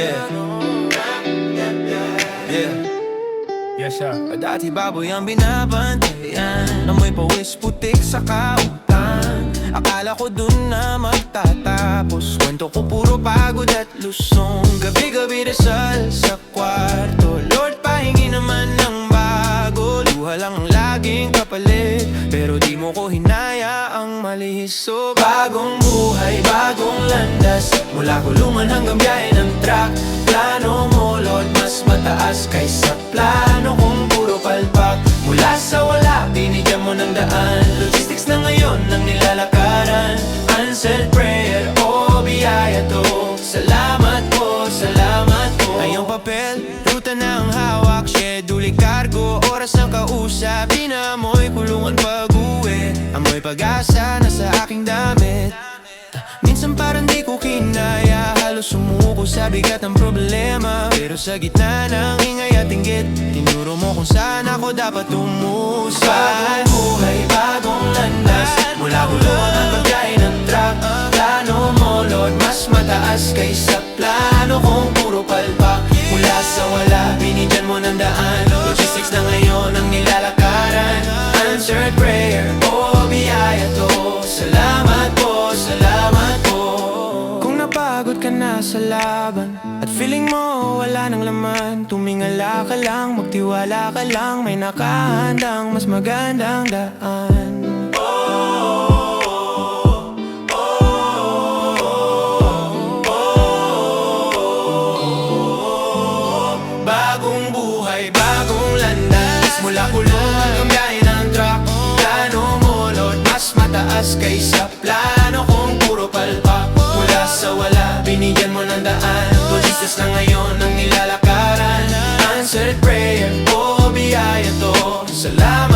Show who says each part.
Speaker 1: Yeah. Yeah.
Speaker 2: Yes, sir.
Speaker 1: Dati baboy ang binabantayan, amoy pawis putik sa kautan. Akala ko dun na magtatapos, kwento ko puro pagod at lusong. Gabi-gabi dasal sa kwarto, Lord pahingi naman ng bago. Luha lang ang laging kapalit, pero di mo ko hinaya ang malihis. So bagong buhay, bagong landas, mula kulungan hanggang biyahe ng truck. Plano mo Lord mas mataas kaysa plano kong puro palpak. Mula sa wala, binigyan mo ng daan. Logistics na ngayon ang nilalakaran. Answered prayer, oh biyaya to. Salamat po, salamat po. Ngayong papel, ruta na ang hawak. Schedule, cargo, oras ng kausap. Pinamoy, kulungan pag-uwi. Amoy pag-asa na sa aking damit. Minsan parang di ko kinaya, halos sumuko sa bigat ng problema. Pero sa gitna ng ingay at inggit, tinuro mo kung saan ako dapat umusad. Bagong buhay, bagong landas, mula kulungan ang pagkain ng truck. Plano mo Lord mas mataas kaysa plano kong puro palpak. Mula sa wala, binigyan mo ng daan. Logistics na ngayon ang nilalakaran. Answered prayer, oh biyaya to. Salamat po, salamat po. Kung napagod ka na sa laban at feeling mo wala nang laman, tumingala ka lang, magtiwala ka lang, may nakahandang mas magandang daan. Bagong buhay, bagong landas, mula kulungan hanggang biyahe ng truck. Plano mo Lord mas mataas kaysa plano kong puro palpak. Mula sa wala, binigyan mo ng daan. Logistics na ngayon ang nilalakaran. Answered prayer, oh biyaya to. Salamat